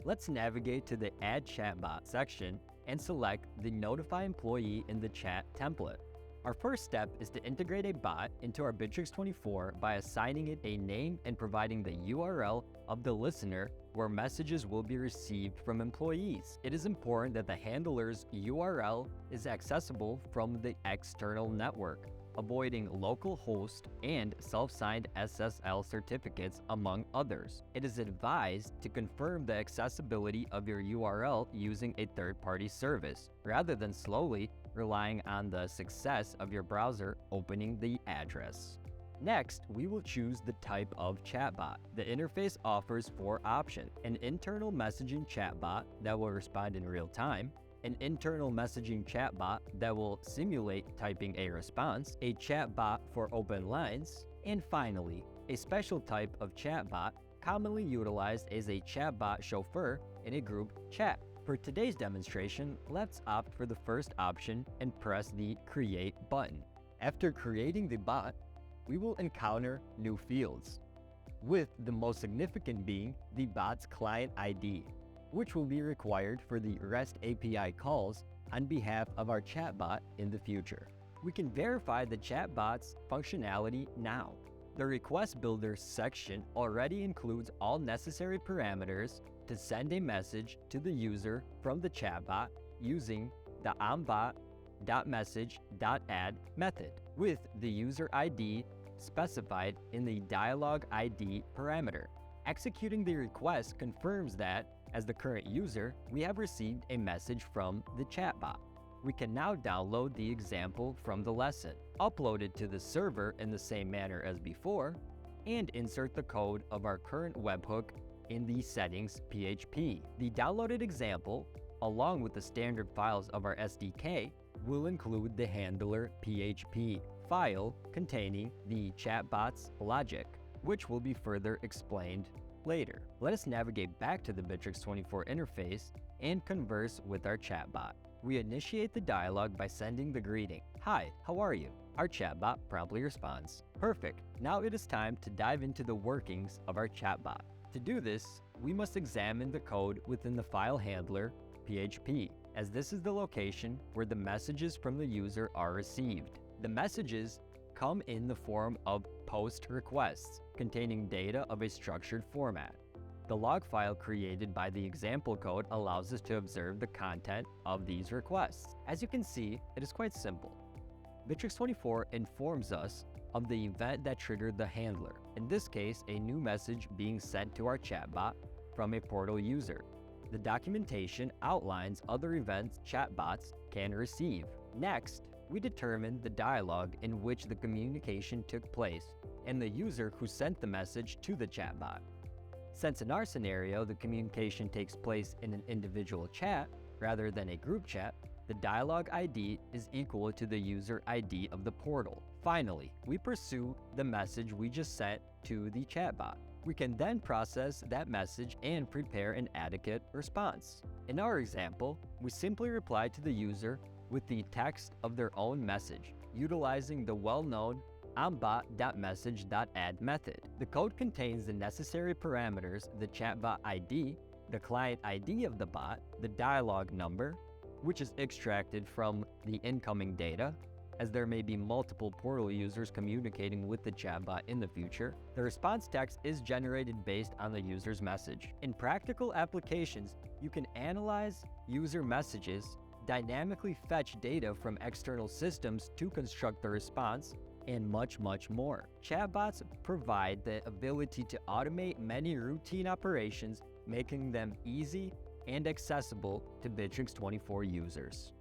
Let's navigate to the Add Chatbot section and select the Notify Employee in the Chat template. Our first step is to integrate a bot into our Bitrix24 by assigning it a name and providing the URL of the listener where messages will be received from employees. It is important that the handler's URL is accessible from the external network, avoiding localhost and self-signed SSL certificates, among others. It is advised to confirm the accessibility of your URL using a third-party service, rather than slowly relying on the success of your browser opening the address. Next, we will choose the type of chatbot. The interface offers 4 options: an internal messaging chatbot that will respond in real time, an internal messaging chatbot that will simulate typing a response, a chatbot for open lines, and finally, a special type of chatbot commonly utilized as a chatbot chauffeur in a group chat. For today's demonstration, let's opt for the first option and press the Create button. After creating the bot, we will encounter new fields, with the most significant being the bot's client ID, which will be required for the REST API calls on behalf of our chatbot in the future. We can verify the chatbot's functionality now. The Request Builder section already includes all necessary parameters to send a message to the user from the chatbot using the onBot.message.add method, with the user ID specified in the dialog ID parameter. Executing the request confirms that, as the current user, we have received a message from the chatbot. We can now download the example from the lesson, upload it to the server in the same manner as before, and insert the code of our current webhook in the settings PHP. The downloaded example, along with the standard files of our SDK, will include the handler PHP file containing the chatbot's logic, which will be further explained later. Let us navigate back to the Bitrix24 interface and converse with our chatbot. We initiate the dialogue by sending the greeting, "Hi, how are you?" Our chatbot promptly responds, "Perfect, now it is time to dive into the workings of our chatbot." To do this, we must examine the code within the file handler PHP, as this is the location where the messages from the user are received. The messages come in the form of post requests containing data of a structured format. The log file created by the example code allows us to observe the content of these requests. As you can see, it is quite simple. Bitrix24 informs us of the event that triggered the handler, in this case, a new message being sent to our chatbot from a portal user. The documentation outlines other events chatbots can receive. Next, we determine the dialogue in which the communication took place and the user who sent the message to the chatbot. Since in our scenario, the communication takes place in an individual chat rather than a group chat, the dialog ID is equal to the user ID of the portal. Finally, we pursue the message we just sent to the chatbot. We can then process that message and prepare an adequate response. In our example, we simply reply to the user with the text of their own message, utilizing the well-known onBot.message.add method. The code contains the necessary parameters: the chatbot ID, the client ID of the bot, the dialog number, which is extracted from the incoming data, as there may be multiple portal users communicating with the chatbot in the future. The response text is generated based on the user's message. In practical applications, you can analyze user messages, dynamically fetch data from external systems to construct the response, and much more. Chatbots provide the ability to automate many routine operations, making them easy and accessible to Bitrix24 users.